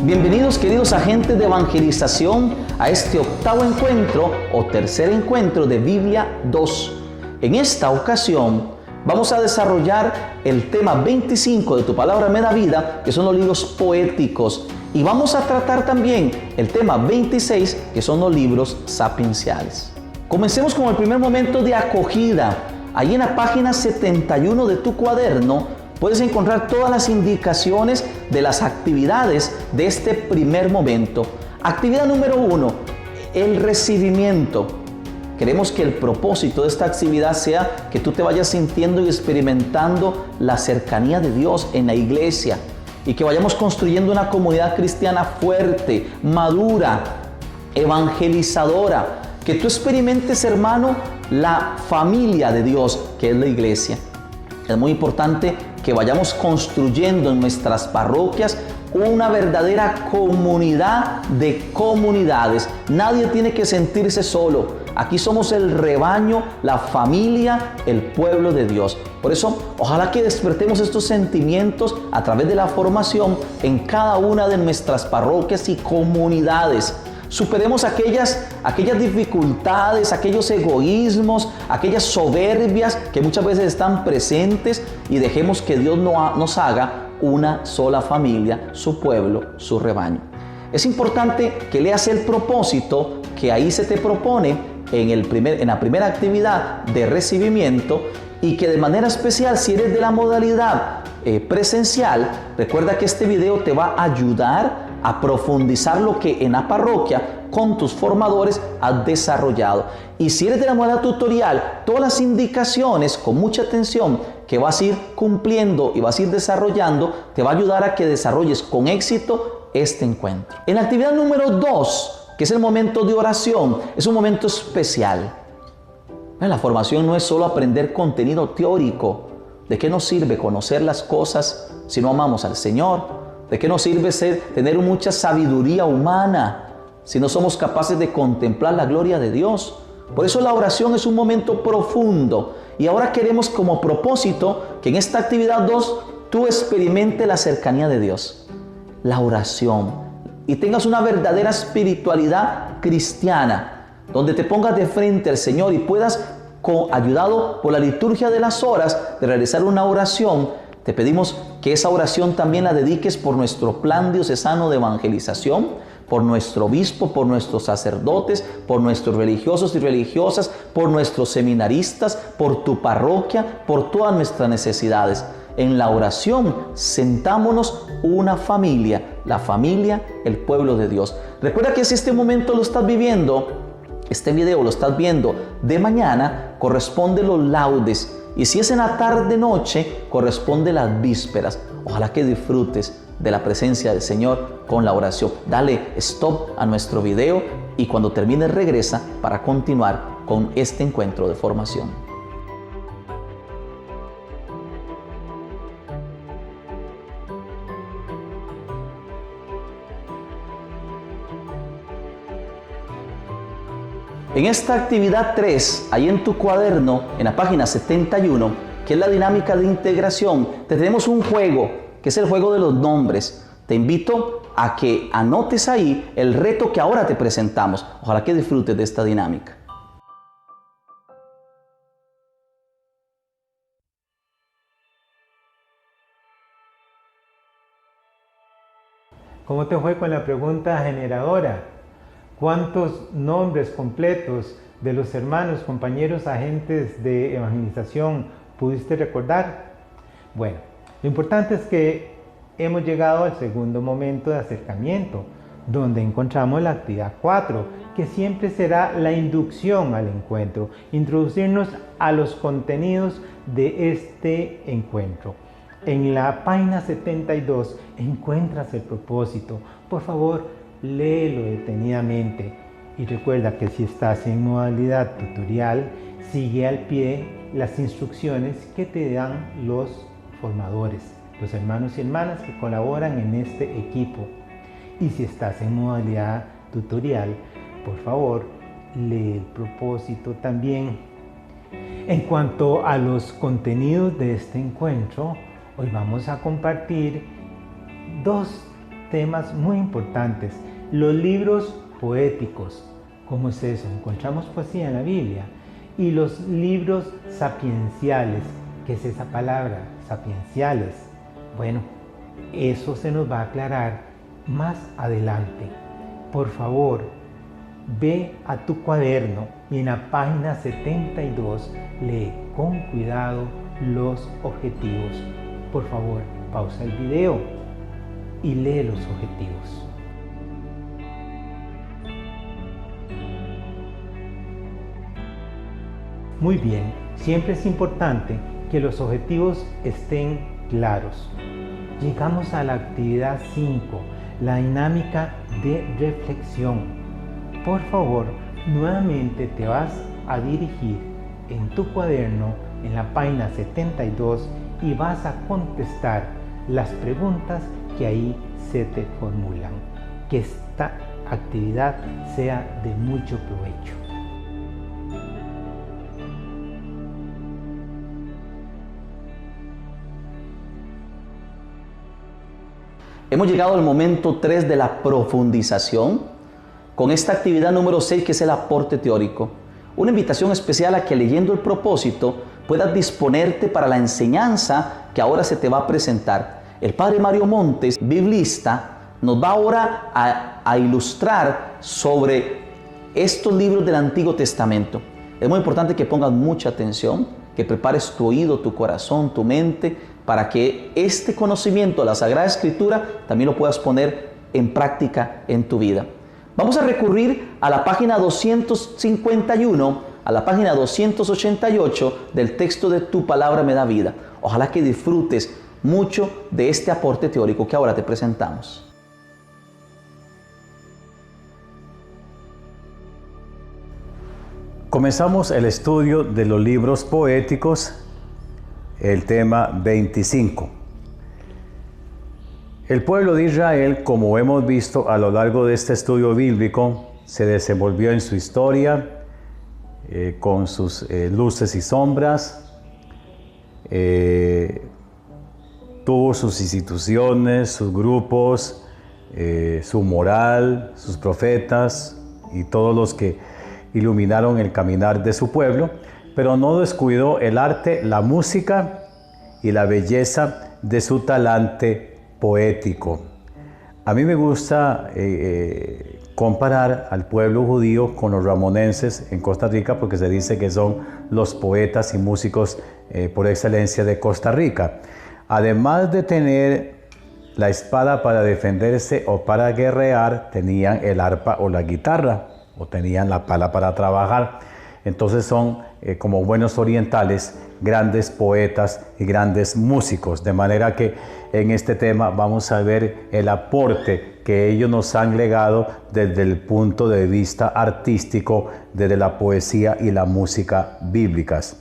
Bienvenidos, queridos agentes de evangelización, a este octavo encuentro o tercer encuentro de Biblia 2. En esta ocasión vamos a desarrollar el tema 25 de Tu Palabra Me Da Vida, que son los libros poéticos, y vamos a tratar también el tema 26, que son los libros sapienciales. Comencemos con el primer momento de acogida. Ahí en la página 71 de tu cuaderno puedes encontrar todas las indicaciones de las actividades de este primer momento. Actividad número 1, el recibimiento. Queremos que el propósito de esta actividad sea que tú te vayas sintiendo y experimentando la cercanía de Dios en la iglesia y que vayamos construyendo una comunidad cristiana fuerte, madura, evangelizadora. Que tú experimentes, hermano, la familia de Dios, que es la iglesia. Es muy importante que vayamos construyendo en nuestras parroquias una verdadera comunidad de comunidades. Nadie tiene que sentirse solo. Aquí somos el rebaño, la familia, el pueblo de Dios. Por eso, ojalá que despertemos estos sentimientos a través de la formación en cada una de nuestras parroquias y comunidades. Superemos aquellas dificultades, aquellos egoísmos, aquellas soberbias que muchas veces están presentes y dejemos que Dios nos haga una sola familia, su pueblo, su rebaño. Es importante que leas el propósito que ahí se te propone en la primera actividad de recibimiento y que de manera especial, si eres de la modalidad presencial, recuerda que este video te va a ayudar a profundizar lo que en la parroquia con tus formadores has desarrollado. Y si eres de la modalidad tutorial, todas las indicaciones con mucha atención que vas a ir cumpliendo y vas a ir desarrollando, te va a ayudar a que desarrolles con éxito este encuentro. En la actividad número 2, que es el momento de oración, es un momento especial. La formación no es solo aprender contenido teórico. ¿De qué nos sirve conocer las cosas si no amamos al Señor? ¿De qué nos sirve tener mucha sabiduría humana si no somos capaces de contemplar la gloria de Dios? Por eso la oración es un momento profundo. Y ahora queremos como propósito que en esta actividad 2 tú experimentes la cercanía de Dios, la oración, y tengas una verdadera espiritualidad cristiana, donde te pongas de frente al Señor y puedas, ayudado por la liturgia de las horas, de realizar una oración. Te pedimos que esa oración también la dediques por nuestro plan diocesano de evangelización, por nuestro obispo, por nuestros sacerdotes, por nuestros religiosos y religiosas, por nuestros seminaristas, por tu parroquia, por todas nuestras necesidades. En la oración sentámonos una familia, la familia, el pueblo de Dios. Recuerda que si este momento lo estás viviendo, este video lo estás viendo de mañana, corresponde los laudes. Y si es en la tarde-noche, corresponde las vísperas. Ojalá que disfrutes de la presencia del Señor con la oración. Dale stop a nuestro video y cuando termine regresa para continuar con este encuentro de formación. En esta actividad 3, ahí en tu cuaderno, en la página 71, que es la dinámica de integración, tenemos un juego, que es el juego de los nombres. Te invito a que anotes ahí el reto que ahora te presentamos. Ojalá que disfrutes de esta dinámica. ¿Cómo te fue con la pregunta generadora? ¿Cuántos nombres completos de los hermanos, compañeros, agentes de evangelización pudiste recordar? Bueno, lo importante es que hemos llegado al segundo momento de acercamiento, donde encontramos la actividad 4, que siempre será la inducción al encuentro, introducirnos a los contenidos de este encuentro. En la página 72 encuentras el propósito. Por favor, léelo detenidamente. Y recuerda que si estás en modalidad tutorial, sigue al pie las instrucciones que te dan los formadores, los hermanos y hermanas que colaboran en este equipo. Y si estás en modalidad tutorial, por favor, lee el propósito también. En cuanto a los contenidos de este encuentro, hoy vamos a compartir dos temas muy importantes. Los libros poéticos. ¿Cómo es eso? Encontramos poesía en la Biblia. Y los libros sapienciales. ¿Qué es esa palabra? Sapienciales. Bueno, eso se nos va a aclarar más adelante. Por favor, ve a tu cuaderno y en la página 72 lee con cuidado los objetivos. Por favor, pausa el video y lee los objetivos. Muy bien, siempre es importante que los objetivos estén claros. Llegamos a la actividad 5, la dinámica de reflexión. Por favor, nuevamente te vas a dirigir en tu cuaderno en la página 72 y vas a contestar las preguntas que ahí se te formulan. Que esta actividad sea de mucho provecho. Hemos llegado al momento 3 de la profundización, con esta actividad número 6 que es el aporte teórico. Una invitación especial a que leyendo el propósito puedas disponerte para la enseñanza que ahora se te va a presentar. El Padre Mario Montes, biblista, nos va ahora a ilustrar sobre estos libros del Antiguo Testamento. Es muy importante que pongas mucha atención, que prepares tu oído, tu corazón, tu mente, para que este conocimiento de la Sagrada Escritura también lo puedas poner en práctica en tu vida. Vamos a recurrir a la página 251, a la página 288 del texto de Tu Palabra Me Da Vida. Ojalá que disfrutes mucho de este aporte teórico que ahora te presentamos. Comenzamos el estudio de los libros poéticos, el tema 25. El pueblo de Israel, como hemos visto a lo largo de este estudio bíblico, se desenvolvió en su historia, con sus luces y sombras, tuvo sus instituciones, sus grupos, su moral, sus profetas y todos los que iluminaron el caminar de su pueblo, pero no descuidó el arte, la música y la belleza de su talante poético. A mí me gusta comparar al pueblo judío con los ramonenses en Costa Rica, porque se dice que son los poetas y músicos por excelencia de Costa Rica. Además de tener la espada para defenderse o para guerrear, tenían el arpa o la guitarra, o tenían la pala para trabajar. Entonces son, como buenos orientales, grandes poetas y grandes músicos. De manera que en este tema vamos a ver el aporte que ellos nos han legado desde el punto de vista artístico, desde la poesía y la música bíblicas.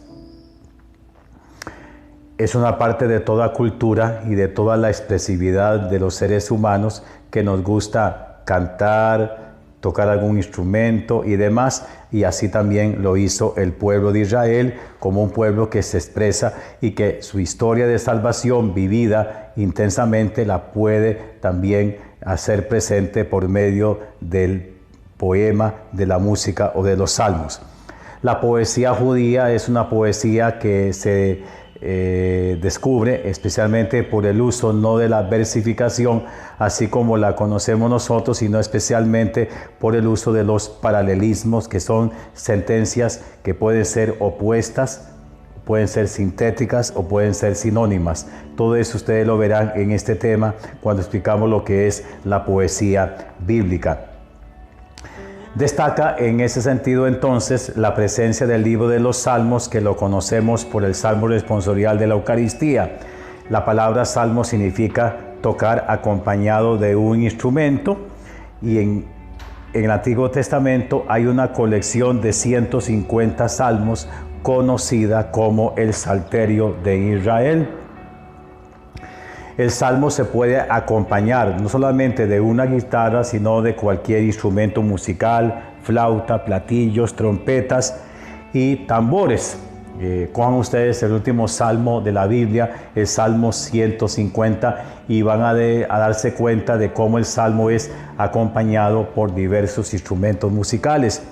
Es una parte de toda cultura y de toda la expresividad de los seres humanos que nos gusta cantar, tocar algún instrumento y demás, y así también lo hizo el pueblo de Israel como un pueblo que se expresa y que su historia de salvación vivida intensamente la puede también hacer presente por medio del poema, de la música o de los salmos. La poesía judía es una poesía que se descubre especialmente por el uso no de la versificación así como la conocemos nosotros, sino especialmente por el uso de los paralelismos, que son sentencias que pueden ser opuestas, pueden ser sintéticas o pueden ser sinónimas. Todo eso ustedes lo verán en este tema cuando explicamos lo que es la poesía bíblica. Destaca en ese sentido entonces la presencia del libro de los Salmos, que lo conocemos por el Salmo responsorial de la Eucaristía. La palabra salmo significa tocar acompañado de un instrumento, y en el Antiguo Testamento hay una colección de 150 salmos conocida como el Salterio de Israel. El salmo se puede acompañar no solamente de una guitarra, sino de cualquier instrumento musical, flauta, platillos, trompetas y tambores. Cojan ustedes el último salmo de la Biblia, el Salmo 150, y van a darse cuenta de cómo el salmo es acompañado por diversos instrumentos musicales.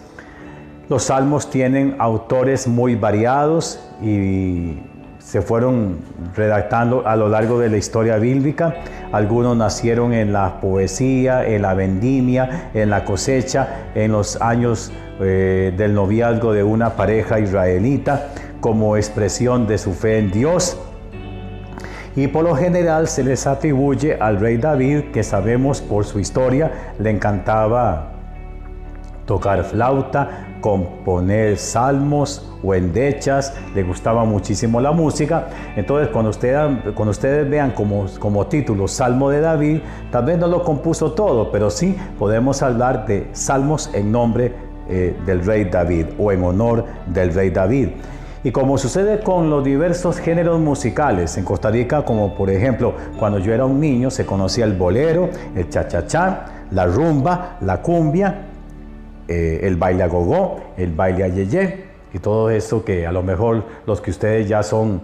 Los salmos tienen autores muy variados y se fueron redactando a lo largo de la historia bíblica. Algunos nacieron en la poesía, en la vendimia, en la cosecha, en los años del noviazgo de una pareja israelita, como expresión de su fe en Dios. Y por lo general se les atribuye al rey David, que sabemos por su historia, le encantaba tocar flauta, componer salmos o endechas, le gustaba muchísimo la música. Entonces cuando ustedes vean como título Salmo de David, tal vez no lo compuso todo, pero sí podemos hablar de salmos en nombre del rey David o en honor del rey David. Y como sucede con los diversos géneros musicales en Costa Rica, como por ejemplo cuando yo era un niño se conocía el bolero, el cha-cha-cha, la rumba, la cumbia, el baile agogó, el baile ayeyé y todo eso que a lo mejor los que ustedes ya son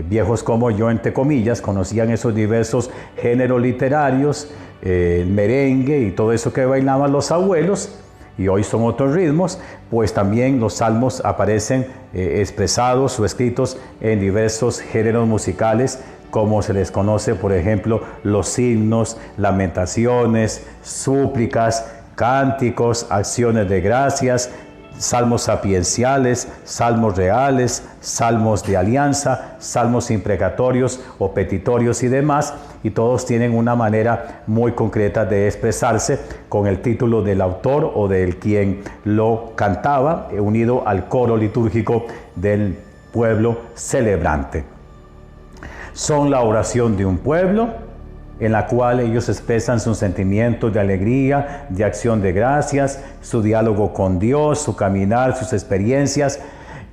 viejos como yo, entre comillas, conocían esos diversos géneros literarios, el merengue y todo eso que bailaban los abuelos, y hoy son otros ritmos. Pues también los salmos aparecen expresados o escritos en diversos géneros musicales, como se les conoce, por ejemplo, los himnos, lamentaciones, súplicas, cánticos, acciones de gracias, salmos sapienciales, salmos reales, salmos de alianza, salmos imprecatorios o petitorios y demás, y todos tienen una manera muy concreta de expresarse con el título del autor o del quien lo cantaba, unido al coro litúrgico del pueblo celebrante. Son la oración de un pueblo, en la cual ellos expresan sus sentimientos de alegría, de acción de gracias, su diálogo con Dios, su caminar, sus experiencias.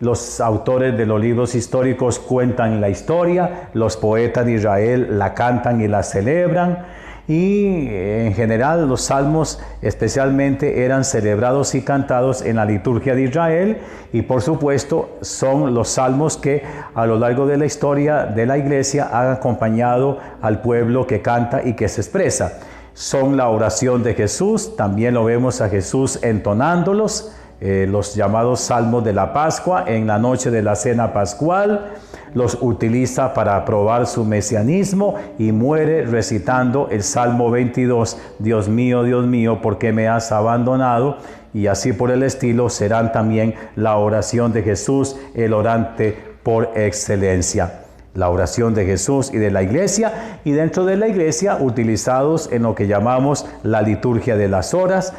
Los autores de los libros históricos cuentan la historia, los poetas de Israel la cantan y la celebran, y en general los salmos especialmente eran celebrados y cantados en la liturgia de Israel, y por supuesto son los salmos que a lo largo de la historia de la iglesia han acompañado al pueblo que canta y que se expresa. Son la oración de Jesús, también lo vemos a Jesús entonándolos, los llamados salmos de la Pascua en la noche de la cena pascual. Los utiliza para probar su mesianismo y muere recitando el Salmo 22, Dios mío, ¿por qué me has abandonado? Y así por el estilo serán también la oración de Jesús, el orante por excelencia. La oración de Jesús y de la iglesia, y dentro de la iglesia utilizados en lo que llamamos la liturgia de las horas.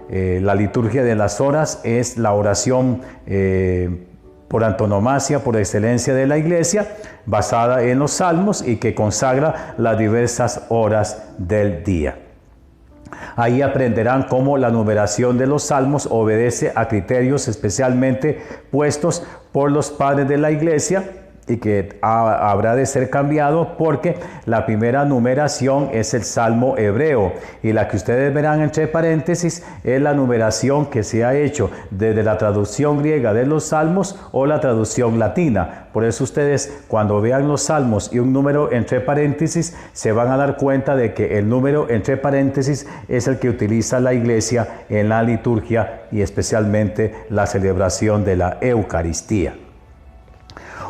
La liturgia de las horas es la oración por antonomasia, por excelencia de la iglesia, basada en los salmos y que consagra las diversas horas del día. Ahí aprenderán cómo la numeración de los salmos obedece a criterios especialmente puestos por los padres de la iglesia, y que habrá de ser cambiado porque la primera numeración es el salmo hebreo, y la que ustedes verán entre paréntesis es la numeración que se ha hecho desde la traducción griega de los salmos o la traducción latina. Por eso ustedes cuando vean los salmos y un número entre paréntesis se van a dar cuenta de que el número entre paréntesis es el que utiliza la iglesia en la liturgia y especialmente la celebración de la Eucaristía.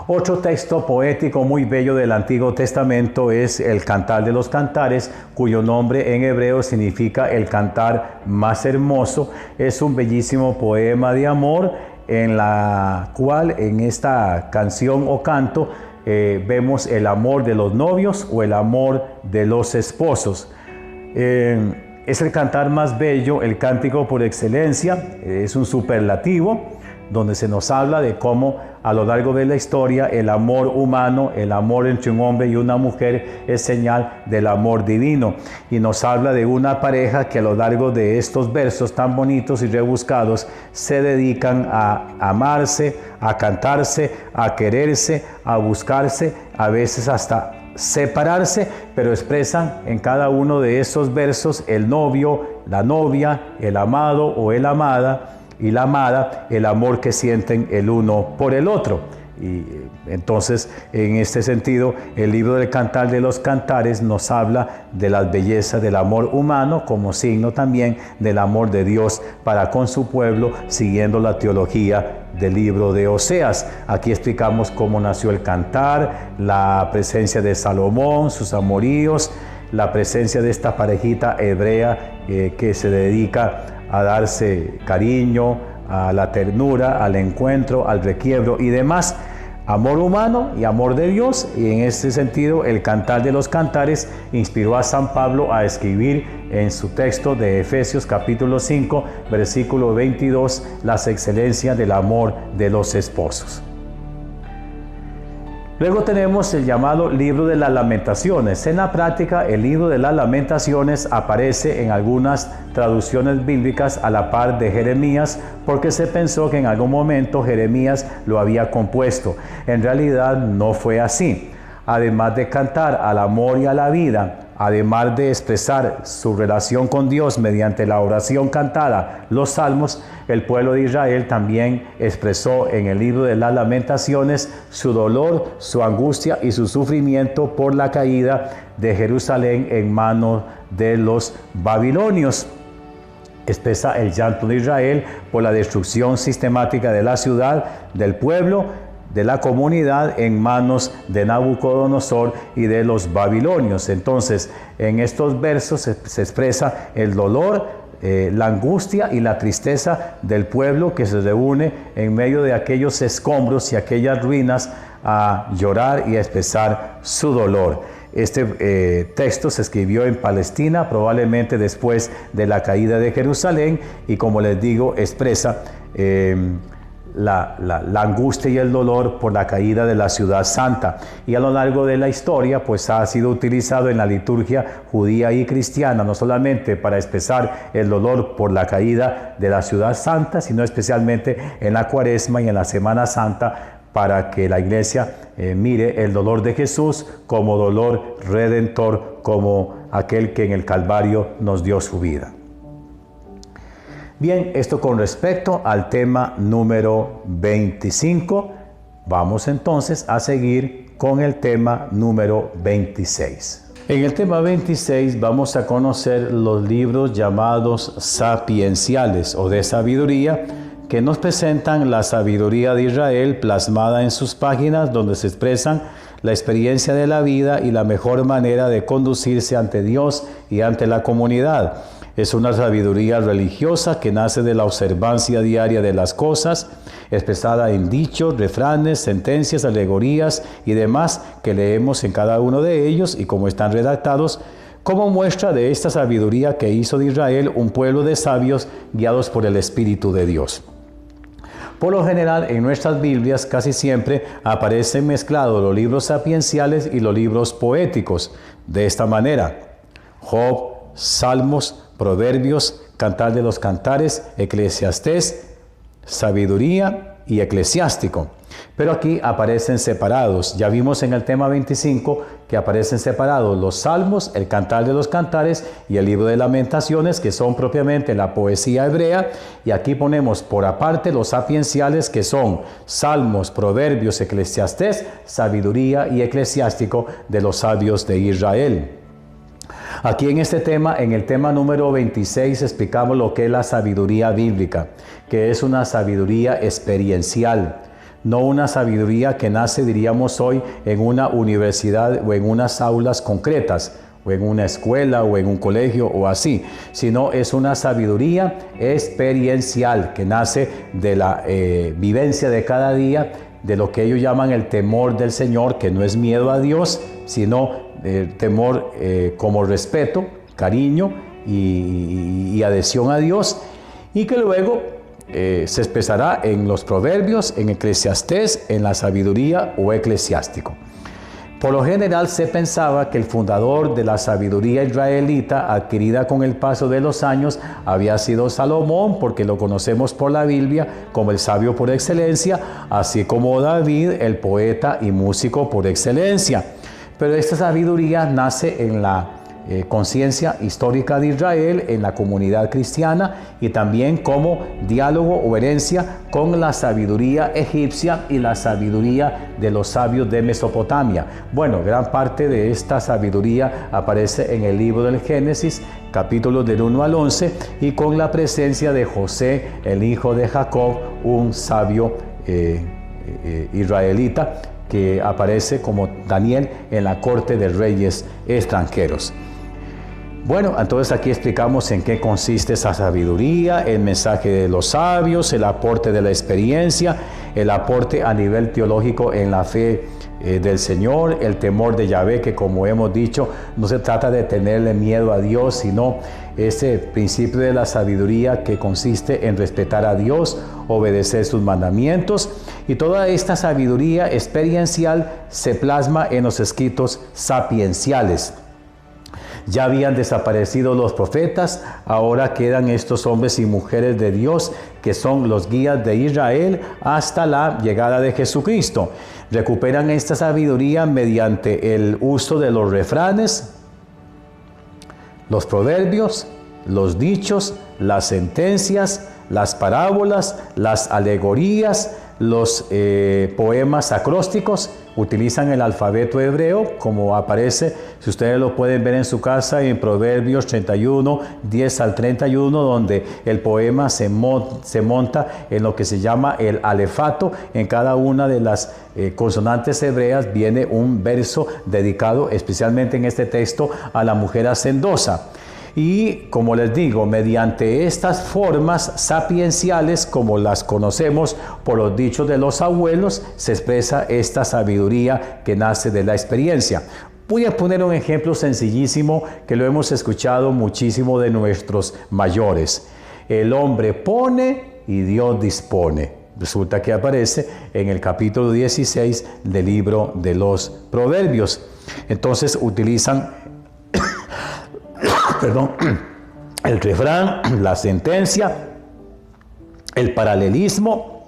Otro texto poético muy bello del Antiguo Testamento es el Cantar de los Cantares, cuyo nombre en hebreo significa el cantar más hermoso. Es un bellísimo poema de amor en la cual en esta canción o canto vemos el amor de los novios o el amor de los esposos. Es el cantar más bello, el cántico por excelencia, es un superlativo. donde se nos habla de cómo a lo largo de la historia el amor humano, el amor entre un hombre y una mujer es señal del amor divino. Y nos habla de una pareja que a lo largo de estos versos tan bonitos y rebuscados se dedican a amarse, a cantarse, a quererse, a buscarse, a veces hasta separarse, pero expresan en cada uno de estos versos el novio, la novia, el amado o el amada, y la amada, el amor que sienten el uno por el otro. Y entonces, en este sentido, el libro del Cantar de los Cantares nos habla de las bellezas del amor humano como signo también del amor de Dios para con su pueblo, siguiendo la teología del libro de Oseas. Aquí explicamos cómo nació el cantar, la presencia de Salomón, sus amoríos, la presencia de esta parejita hebrea que se dedica a darse cariño, a la ternura, al encuentro, al requiebro y demás. Amor humano y amor de Dios, y en este sentido el Cantar de los Cantares inspiró a San Pablo a escribir en su texto de Efesios capítulo 5, versículo 22, las excelencias del amor de los esposos. Luego tenemos el llamado Libro de las Lamentaciones. En la práctica, el Libro de las Lamentaciones aparece en algunas traducciones bíblicas a la par de Jeremías, porque se pensó que en algún momento Jeremías lo había compuesto. En realidad no fue así. Además de cantar al amor y a la vida, además de expresar su relación con Dios mediante la oración cantada, los salmos, el pueblo de Israel también expresó en el libro de las Lamentaciones su dolor, su angustia y su sufrimiento por la caída de Jerusalén en manos de los babilonios. Expresa el llanto de Israel por la destrucción sistemática de la ciudad, del pueblo, de la comunidad en manos de Nabucodonosor y de los babilonios. Entonces, en estos versos se expresa el dolor, la angustia y la tristeza del pueblo que se reúne en medio de aquellos escombros y aquellas ruinas a llorar y a expresar su dolor. Este texto se escribió en Palestina, probablemente después de la caída de Jerusalén, y como les digo, expresa la angustia y el dolor por la caída de la ciudad santa. Y a lo largo de la historia, pues ha sido utilizado en la liturgia judía y cristiana, no solamente para expresar el dolor por la caída de la ciudad santa, sino especialmente en la Cuaresma y en la Semana Santa, para que la Iglesia mire el dolor de Jesús como dolor redentor, como aquel que en el Calvario nos dio su vida. Bien, esto con respecto al tema número 25. Vamos entonces a seguir con el tema número 26. En el tema 26 vamos a conocer los libros llamados sapienciales o de sabiduría, que nos presentan la sabiduría de Israel plasmada en sus páginas, donde se expresan la experiencia de la vida y la mejor manera de conducirse ante Dios y ante la comunidad. Es una sabiduría religiosa que nace de la observancia diaria de las cosas, expresada en dichos, refranes, sentencias, alegorías y demás que leemos en cada uno de ellos y cómo están redactados, como muestra de esta sabiduría que hizo de Israel un pueblo de sabios guiados por el Espíritu de Dios. Por lo general, en nuestras Biblias casi siempre aparecen mezclados los libros sapienciales y los libros poéticos. De esta manera: Job, Salmos, Proverbios, Cantar de los Cantares, Eclesiastés, Sabiduría y Eclesiástico. Pero aquí aparecen separados. Ya vimos en el tema 25 que aparecen separados los Salmos, el Cantar de los Cantares y el Libro de Lamentaciones, que son propiamente la poesía hebrea. Y aquí ponemos por aparte los sapienciales, que son Salmos, Proverbios, Eclesiastés, Sabiduría y Eclesiástico de los sabios de Israel. Aquí en este tema, en el tema número 26, explicamos lo que es la sabiduría bíblica, que es una sabiduría experiencial, no una sabiduría que nace, diríamos hoy, en una universidad o en unas aulas concretas, o en una escuela o en un colegio o así, sino es una sabiduría experiencial que nace de la vivencia de cada día, de lo que ellos llaman el temor del Señor, que no es miedo a Dios, sino temor como respeto, cariño y adhesión a Dios, y que luego se expresará en los Proverbios, en Eclesiastés, en la Sabiduría o Eclesiástico. Por lo general se pensaba que el fundador de la sabiduría israelita, adquirida con el paso de los años, había sido Salomón, porque lo conocemos por la Biblia como el sabio por excelencia, así como David, el poeta y músico por excelencia. Pero esta sabiduría nace en la conciencia histórica de Israel, en la comunidad cristiana, y también como diálogo o herencia con la sabiduría egipcia y la sabiduría de los sabios de Mesopotamia. Bueno, gran parte de esta sabiduría aparece en el libro del Génesis, capítulos del 1 al 11, y con la presencia de José, el hijo de Jacob, un sabio israelita, que aparece como Daniel en la corte de reyes extranjeros. Bueno, entonces aquí explicamos en qué consiste esa sabiduría, el mensaje de los sabios, el aporte de la experiencia, el aporte a nivel teológico en la fe del Señor, el temor de Yahvé, que como hemos dicho, no se trata de tenerle miedo a Dios, sino ese principio de la sabiduría que consiste en respetar a Dios, obedecer sus mandamientos, y toda esta sabiduría experiencial se plasma en los escritos sapienciales. Ya habían desaparecido los profetas, ahora quedan estos hombres y mujeres de Dios que son los guías de Israel hasta la llegada de Jesucristo. Recuperan esta sabiduría mediante el uso de los refranes, los proverbios, los dichos, las sentencias, las parábolas, las alegorías, los poemas acrósticos. Utilizan el alfabeto hebreo, como aparece, si ustedes lo pueden ver en su casa, en Proverbios 31, 10 al 31, donde el poema se monta en lo que se llama el alefato. En cada una de las consonantes hebreas viene un verso dedicado, especialmente en este texto, a la mujer hacendosa. Y como les digo, mediante estas formas sapienciales, como las conocemos por los dichos de los abuelos, se expresa esta sabiduría que nace de la experiencia. Voy a poner un ejemplo sencillísimo que lo hemos escuchado muchísimo de nuestros mayores. El hombre pone y Dios dispone. Resulta que aparece en el capítulo 16 del libro de los Proverbios. Entonces utilizan el refrán, la sentencia, el paralelismo,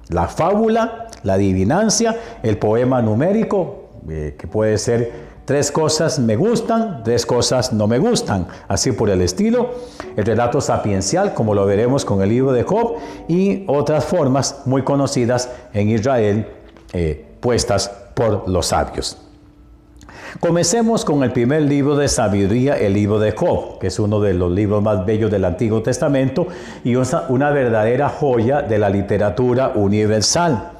la fábula, la adivinancia, el poema numérico, que puede ser 3 cosas me gustan, 3 cosas no me gustan, así por el estilo, el relato sapiencial, como lo veremos con el libro de Job, y otras formas muy conocidas en Israel, puestas por los sabios. Comencemos con el primer libro de sabiduría, el libro de Job, que es uno de los libros más bellos del Antiguo Testamento y una verdadera joya de la literatura universal.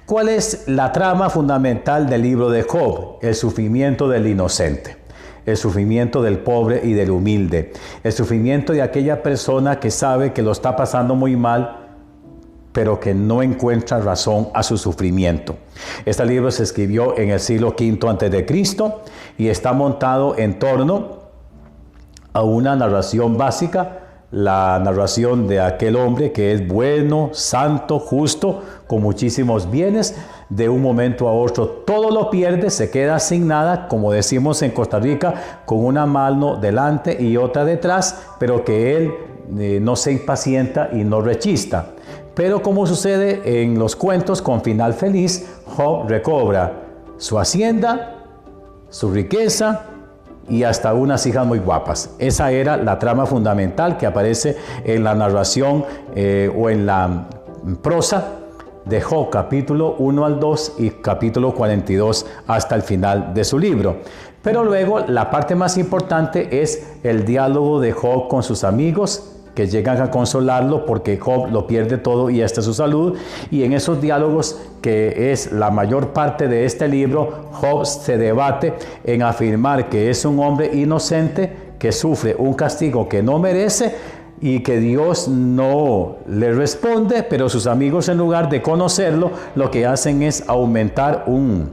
¿Cuál es la trama fundamental del libro de Job? El sufrimiento del inocente, el sufrimiento del pobre y del humilde, el sufrimiento de aquella persona que sabe que lo está pasando muy mal, pero que no encuentra razón a su sufrimiento. Este libro se escribió en el siglo V a.C. y está montado en torno a una narración básica, la narración de aquel hombre que es bueno, santo, justo, con muchísimos bienes. De un momento a otro todo lo pierde, se queda sin nada, como decimos en Costa Rica, con una mano delante y otra detrás, pero que él no se impacienta y no rechista. Pero como sucede en los cuentos con final feliz, Job recobra su hacienda, su riqueza y hasta unas hijas muy guapas. Esa era la trama fundamental que aparece en la narración o en la prosa de Job, capítulo 1 al 2 y capítulo 42 hasta el final de su libro. Pero luego la parte más importante es el diálogo de Job con sus amigos, que llegan a consolarlo porque Job lo pierde todo y hasta su salud. Y en esos diálogos, que es la mayor parte de este libro, Job se debate en afirmar que es un hombre inocente, que sufre un castigo que no merece y que Dios no le responde, pero sus amigos, en lugar de conocerlo, lo que hacen es aumentar un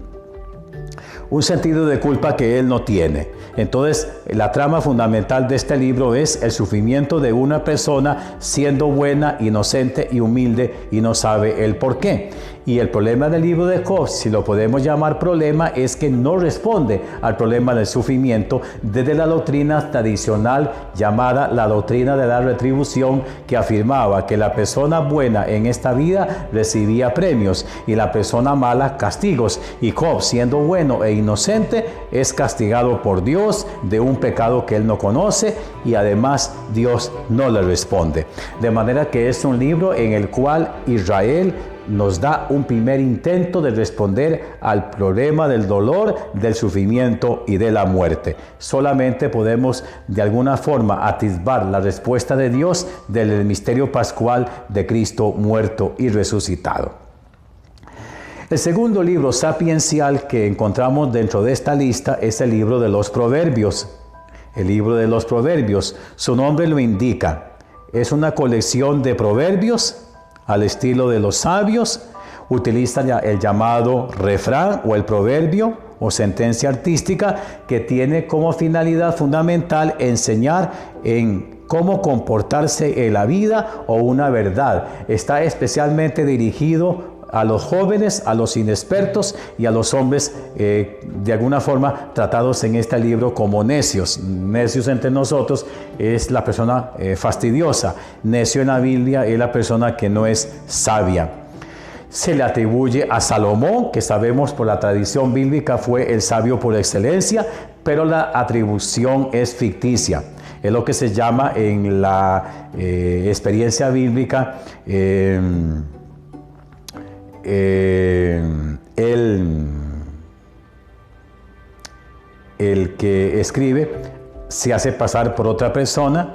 sentido de culpa que él no tiene. Entonces, la trama fundamental de este libro es el sufrimiento de una persona siendo buena, inocente y humilde y no sabe el por qué. Y el problema del libro de Job, si lo podemos llamar problema, es que no responde al problema del sufrimiento desde la doctrina tradicional llamada la doctrina de la retribución, que afirmaba que la persona buena en esta vida recibía premios y la persona mala castigos. Y Job, siendo bueno e inocente, es castigado por Dios de un pecado que él no conoce y además Dios no le responde. De manera que es un libro en el cual Israel nos da un primer intento de responder al problema del dolor, del sufrimiento y de la muerte. Solamente podemos de alguna forma atisbar la respuesta de Dios del misterio pascual de Cristo muerto y resucitado. El segundo libro sapiencial que encontramos dentro de esta lista es el libro de los Proverbios. El libro de los Proverbios, su nombre lo indica, es una colección de proverbios al estilo de los sabios. Utiliza el llamado refrán o el proverbio o sentencia artística, que tiene como finalidad fundamental enseñar en cómo comportarse en la vida o una verdad. Está especialmente dirigido a los jóvenes, a los inexpertos y a los hombres de alguna forma tratados en este libro como necios. Necios entre nosotros es la persona fastidiosa. Necio en la Biblia es la persona que no es sabia. Se le atribuye a Salomón, que sabemos por la tradición bíblica fue el sabio por excelencia, pero la atribución es ficticia. Es lo que se llama en la experiencia bíblica el que escribe se hace pasar por otra persona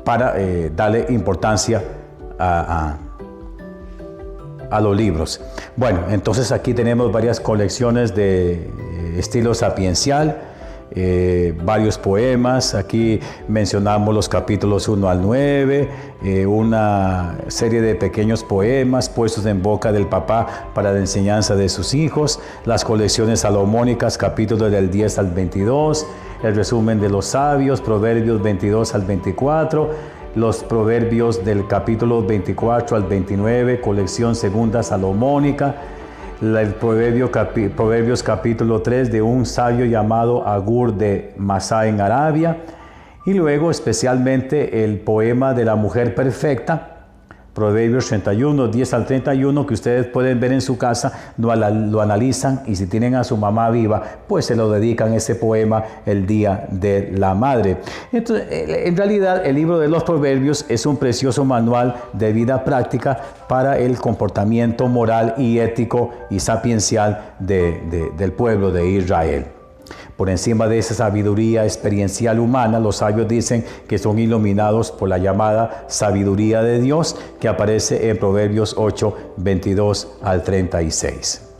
para darle importancia a los libros. Bueno, entonces aquí tenemos varias colecciones de estilo sapiencial, varios poemas. Aquí mencionamos los capítulos 1 al 9, una serie de pequeños poemas puestos en boca del papá para la enseñanza de sus hijos, las colecciones salomónicas, capítulos del 10 al 22, el resumen de los sabios, proverbios 22 al 24, los proverbios del capítulo 24 al 29, colección segunda salomónica, el Proverbios capítulo 3 de un sabio llamado Agur de Masá en Arabia, y luego especialmente el poema de la mujer perfecta, Proverbios 31, 10 al 31, que ustedes pueden ver en su casa, lo analizan, y si tienen a su mamá viva, pues se lo dedican ese poema el Día de la Madre. Entonces, en realidad, el libro de los Proverbios es un precioso manual de vida práctica para el comportamiento moral y ético y sapiencial del pueblo de Israel. Por encima de esa sabiduría experiencial humana, los sabios dicen que son iluminados por la llamada sabiduría de Dios, que aparece en Proverbios 8, 22 al 36.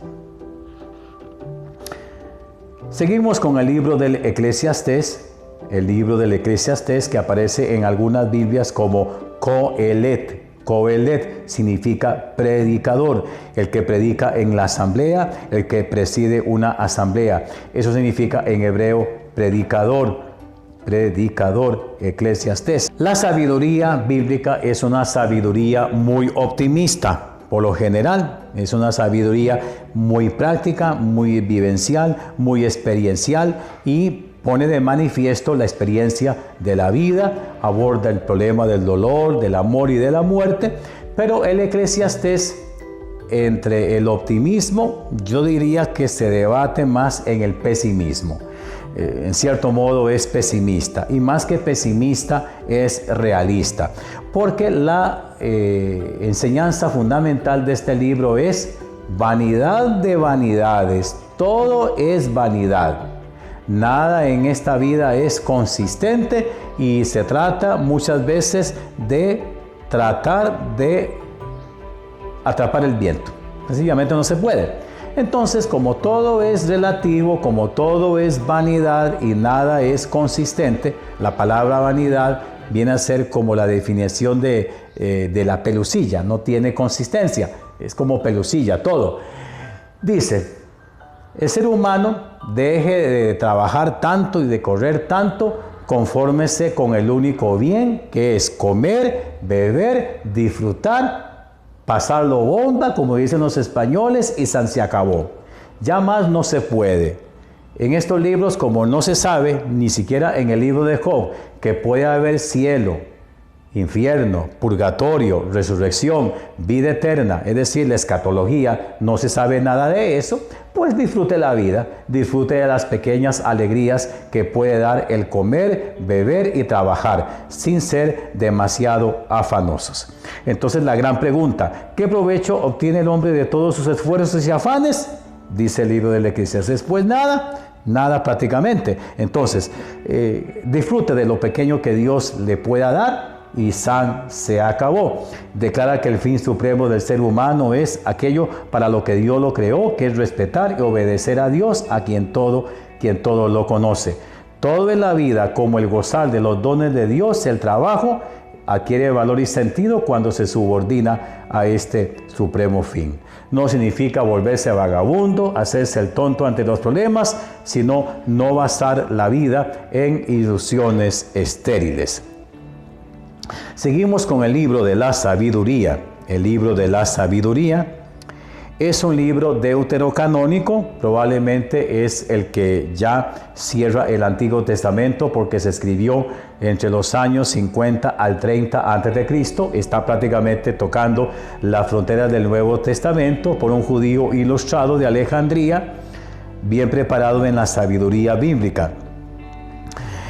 Seguimos con el libro del Eclesiastés, que aparece en algunas Biblias como Coelet. Coelet significa predicador, el que predica en la asamblea, el que preside una asamblea. Eso significa en hebreo predicador, Eclesiastés. La sabiduría bíblica es una sabiduría muy optimista. Por lo general, es una sabiduría muy práctica, muy vivencial, muy experiencial, y pone de manifiesto la experiencia de la vida, aborda el problema del dolor, del amor y de la muerte, pero el Eclesiastés, entre el optimismo, yo diría que se debate más en el pesimismo. En cierto modo es pesimista, y más que pesimista es realista, porque la enseñanza fundamental de este libro es vanidad de vanidades, todo es vanidad. Nada en esta vida es consistente, y se trata muchas veces de tratar de atrapar el viento. Sencillamente no se puede. Entonces, como todo es relativo, como todo es vanidad y nada es consistente, la palabra vanidad viene a ser como la definición de la pelusilla, no tiene consistencia, es como pelusilla todo. Dice el ser humano deje de trabajar tanto y de correr tanto, confórmese con el único bien, que es comer, beber, disfrutar, pasarlo bomba, como dicen los españoles, y se acabó. Ya más no se puede. En estos libros, como no se sabe, ni siquiera en el libro de Job, que puede haber cielo, infierno, purgatorio, resurrección, vida eterna, es decir, la escatología, no se sabe nada de eso, pues disfrute la vida, disfrute de las pequeñas alegrías que puede dar el comer, beber y trabajar, sin ser demasiado afanosos. Entonces la gran pregunta, ¿qué provecho obtiene el hombre de todos sus esfuerzos y afanes? Dice el libro del Eclesiastés, pues nada prácticamente. Entonces, disfrute de lo pequeño que Dios le pueda dar y se acabó. Declara que el fin supremo del ser humano es aquello para lo que Dios lo creó, que es respetar y obedecer a Dios, a quien todo lo conoce. Todo en la vida, como el gozar de los dones de Dios, el trabajo, adquiere valor y sentido cuando se subordina a este supremo fin. No significa volverse vagabundo, hacerse el tonto ante los problemas, sino no basar la vida en ilusiones estériles. Seguimos con el libro de la sabiduría. El libro de la sabiduría es un libro deuterocanónico, probablemente es el que ya cierra el Antiguo Testamento porque se escribió entre los años 50 al 30 a.C., está prácticamente tocando la frontera del Nuevo Testamento por un judío ilustrado de Alejandría, bien preparado en la sabiduría bíblica.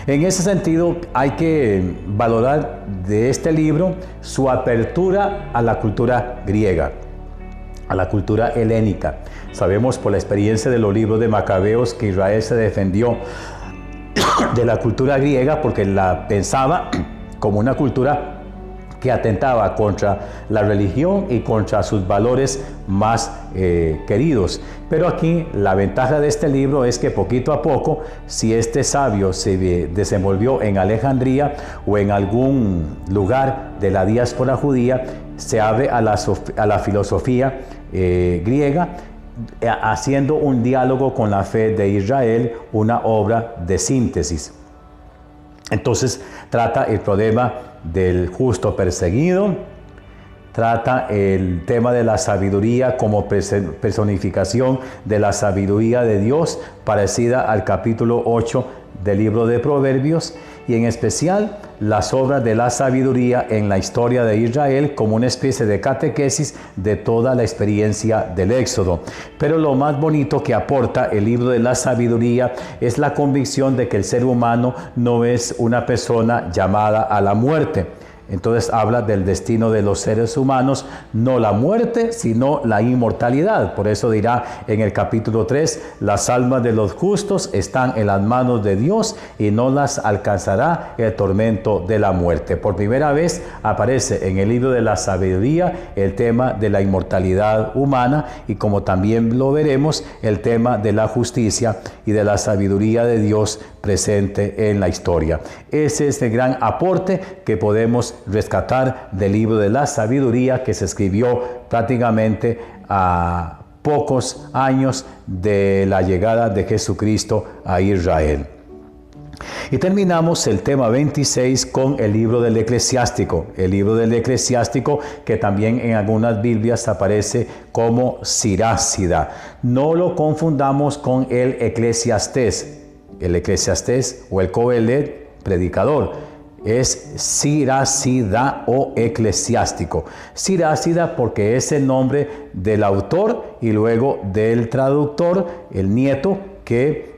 En ese sentido, hay que valorar de este libro su apertura a la cultura griega, a la cultura helénica. Sabemos por la experiencia de los libros de Macabeos que Israel se defendió de la cultura griega porque la pensaba como una cultura que atentaba contra la religión y contra sus valores más queridos. Pero aquí la ventaja de este libro es que poquito a poco, si este sabio se desenvolvió en Alejandría o en algún lugar de la diáspora judía, se abre a la filosofía griega, haciendo un diálogo con la fe de Israel, una obra de síntesis. Entonces trata el problema del justo perseguido, trata el tema de la sabiduría como personificación de la sabiduría de Dios, parecida al capítulo 8 del libro de Proverbios, y en especial las obras de la sabiduría en la historia de Israel como una especie de catequesis de toda la experiencia del Éxodo. Pero lo más bonito que aporta el libro de la sabiduría es la convicción de que el ser humano no es una persona llamada a la muerte. Entonces habla del destino de los seres humanos, no la muerte, sino la inmortalidad. Por eso dirá en el capítulo 3, las almas de los justos están en las manos de Dios y no las alcanzará el tormento de la muerte. Por primera vez aparece en el libro de la sabiduría el tema de la inmortalidad humana y, como también lo veremos, el tema de la justicia y de la sabiduría de Dios presente en la historia. Ese es el gran aporte que podemos rescatar del libro de la sabiduría, que se escribió prácticamente a pocos años de la llegada de Jesucristo a Israel. Y terminamos el tema 26 con el libro del Eclesiástico. El libro del Eclesiástico, que también en algunas Biblias aparece como Sirácida. No lo confundamos con el Eclesiastés. El Eclesiastés o el Coelet, predicador, es Sirácida o eclesiástico. Sirácida porque es el nombre del autor y luego del traductor, el nieto que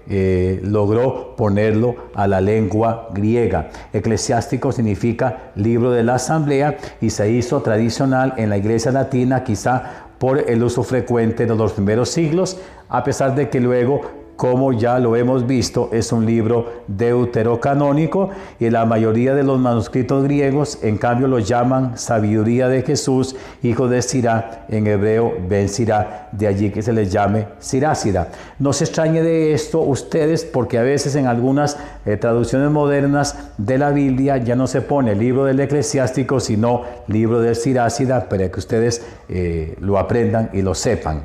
logró ponerlo a la lengua griega. Eclesiástico significa libro de la asamblea y se hizo tradicional en la iglesia latina, quizá por el uso frecuente de los primeros siglos, a pesar de que luego, como ya lo hemos visto, es un libro deuterocanónico y la mayoría de los manuscritos griegos en cambio lo llaman sabiduría de Jesús, hijo de Sirá, en hebreo Ben Sirá, de allí que se les llame Sirácida. No se extrañe de esto ustedes, porque a veces en algunas traducciones modernas de la Biblia ya no se pone libro del Eclesiástico, sino libro de Sirácida, para que ustedes lo aprendan y lo sepan.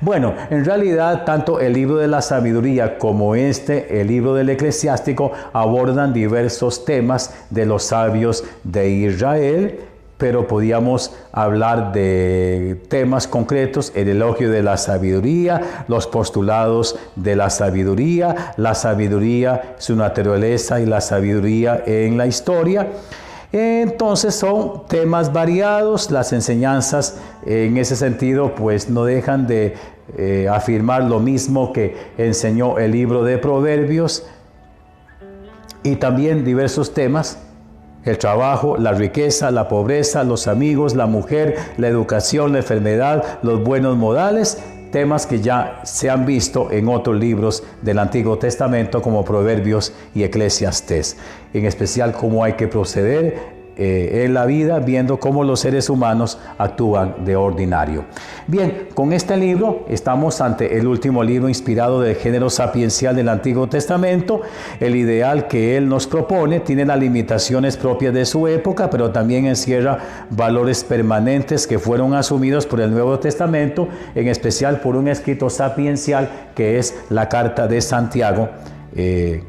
Bueno, en realidad tanto el libro de la sabiduría como el libro del eclesiástico, abordan diversos temas de los sabios de Israel, pero podíamos hablar de temas concretos: el elogio de la sabiduría, los postulados de la sabiduría, su naturaleza y la sabiduría en la historia. Entonces son temas variados. Las enseñanzas en ese sentido pues no dejan de afirmar lo mismo que enseñó el libro de Proverbios, y también diversos temas: el trabajo, la riqueza, la pobreza, los amigos, la mujer, la educación, la enfermedad, los buenos modales, temas que ya se han visto en otros libros del Antiguo Testamento como Proverbios y Eclesiastés. En especial cómo hay que proceder en la vida, viendo cómo los seres humanos actúan de ordinario. Bien, con este libro estamos ante el último libro inspirado del género sapiencial del Antiguo Testamento. El ideal que él nos propone tiene las limitaciones propias de su época, pero también encierra valores permanentes que fueron asumidos por el Nuevo Testamento, en especial por un escrito sapiencial que es la Carta de Santiago, que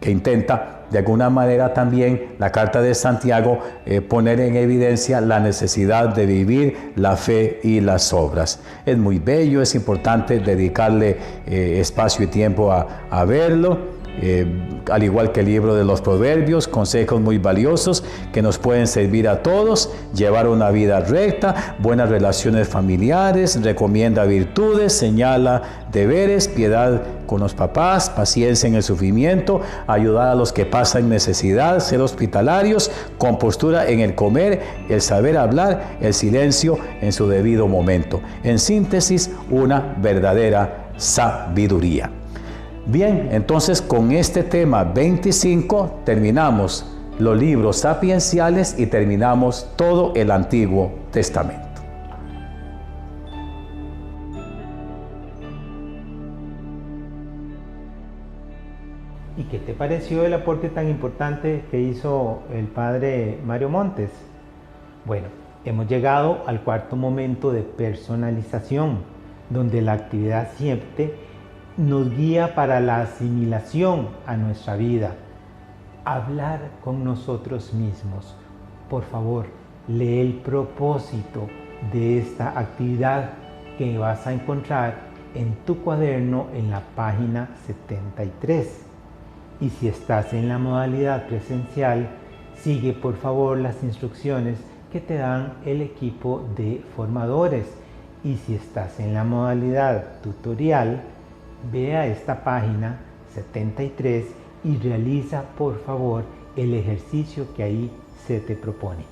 intenta de alguna manera también la Carta de Santiago poner en evidencia la necesidad de vivir la fe y las obras. Es muy bello, es importante dedicarle espacio y tiempo a verlo. Al igual que el libro de los Proverbios, consejos muy valiosos que nos pueden servir a todos: llevar una vida recta, buenas relaciones familiares, recomienda virtudes, señala deberes, piedad con los papás, paciencia en el sufrimiento, ayudar a los que pasan necesidad, ser hospitalarios, compostura en el comer, el saber hablar, el silencio en su debido momento. En síntesis, una verdadera sabiduría. Bien, entonces con este tema 25 terminamos los libros sapienciales y terminamos todo el Antiguo Testamento. ¿Y qué te pareció el aporte tan importante que hizo el padre Mario Montes? Bueno, hemos llegado al cuarto momento de personalización, donde la actividad siempre nos guía para la asimilación a nuestra vida. Hablar con nosotros mismos. Por favor, lee el propósito de esta actividad que vas a encontrar en tu cuaderno en la página 73. Y si estás en la modalidad presencial, sigue por favor las instrucciones que te dan el equipo de formadores. Y si estás en la modalidad tutorial, ve a esta página 73 y realiza por favor el ejercicio que ahí se te propone.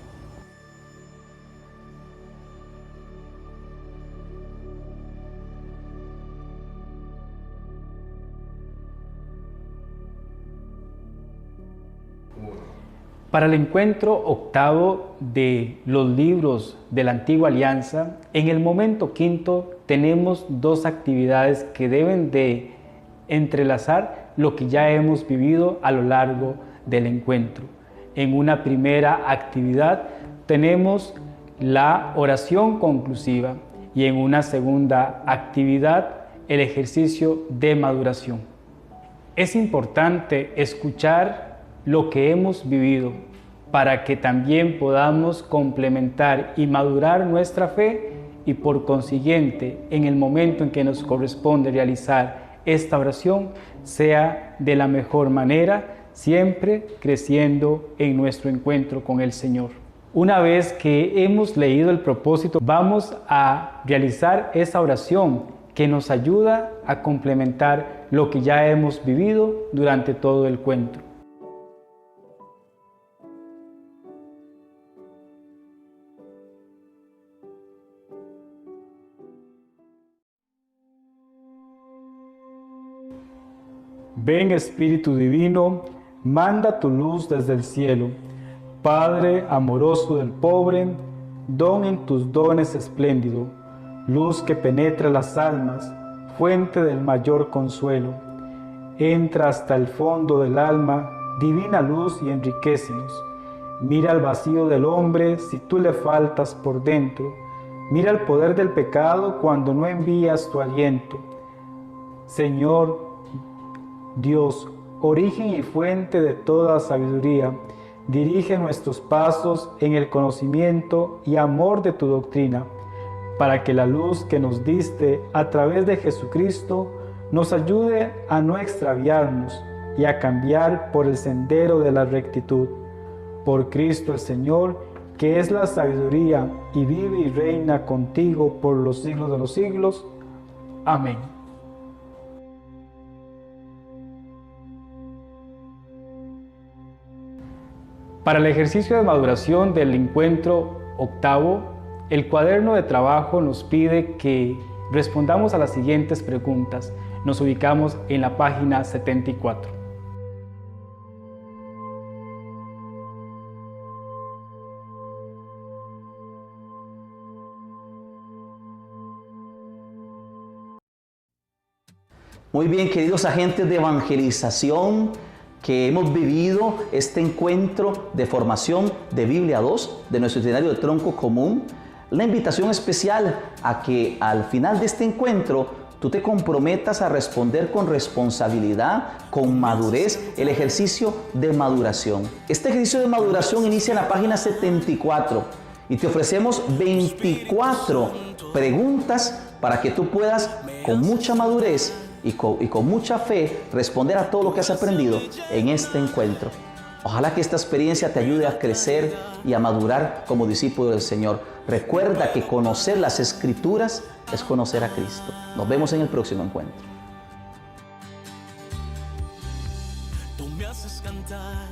Para el encuentro octavo de los libros de la Antigua Alianza, en el momento quinto tenemos dos actividades que deben de entrelazar lo que ya hemos vivido a lo largo del encuentro. En una primera actividad tenemos la oración conclusiva y en una segunda actividad el ejercicio de maduración. Es importante escuchar lo que hemos vivido para que también podamos complementar y madurar nuestra fe y por consiguiente en el momento en que nos corresponde realizar esta oración sea de la mejor manera, siempre creciendo en nuestro encuentro con el Señor. Una vez que hemos leído el propósito, vamos a realizar esa oración que nos ayuda a complementar lo que ya hemos vivido durante todo el encuentro. Ven Espíritu Divino, manda tu luz desde el cielo. Padre amoroso del pobre, don en tus dones espléndido, luz que penetra las almas, fuente del mayor consuelo. Entra hasta el fondo del alma, divina luz, y enriquécenos. Mira al vacío del hombre si tú le faltas por dentro. Mira el poder del pecado cuando no envías tu aliento. Señor Dios, origen y fuente de toda sabiduría, dirige nuestros pasos en el conocimiento y amor de tu doctrina, para que la luz que nos diste a través de Jesucristo nos ayude a no extraviarnos y a cambiar por el sendero de la rectitud. Por Cristo el Señor, que es la sabiduría y vive y reina contigo por los siglos de los siglos. Amén. Para el ejercicio de maduración del encuentro octavo, el cuaderno de trabajo nos pide que respondamos a las siguientes preguntas. Nos ubicamos en la página 74. Muy bien, queridos agentes de evangelización, que hemos vivido este encuentro de formación de Biblia 2 de nuestro itinerario de tronco común. La invitación especial a que al final de este encuentro tú te comprometas a responder con responsabilidad, con madurez, el ejercicio de maduración. Este ejercicio de maduración inicia en la página 74 y te ofrecemos 24 preguntas para que tú puedas, con mucha madurez y con mucha fe, responder a todo lo que has aprendido en este encuentro. Ojalá que esta experiencia te ayude a crecer y a madurar como discípulo del Señor. Recuerda que conocer las Escrituras es conocer a Cristo. Nos vemos en el próximo encuentro. Tú me haces cantar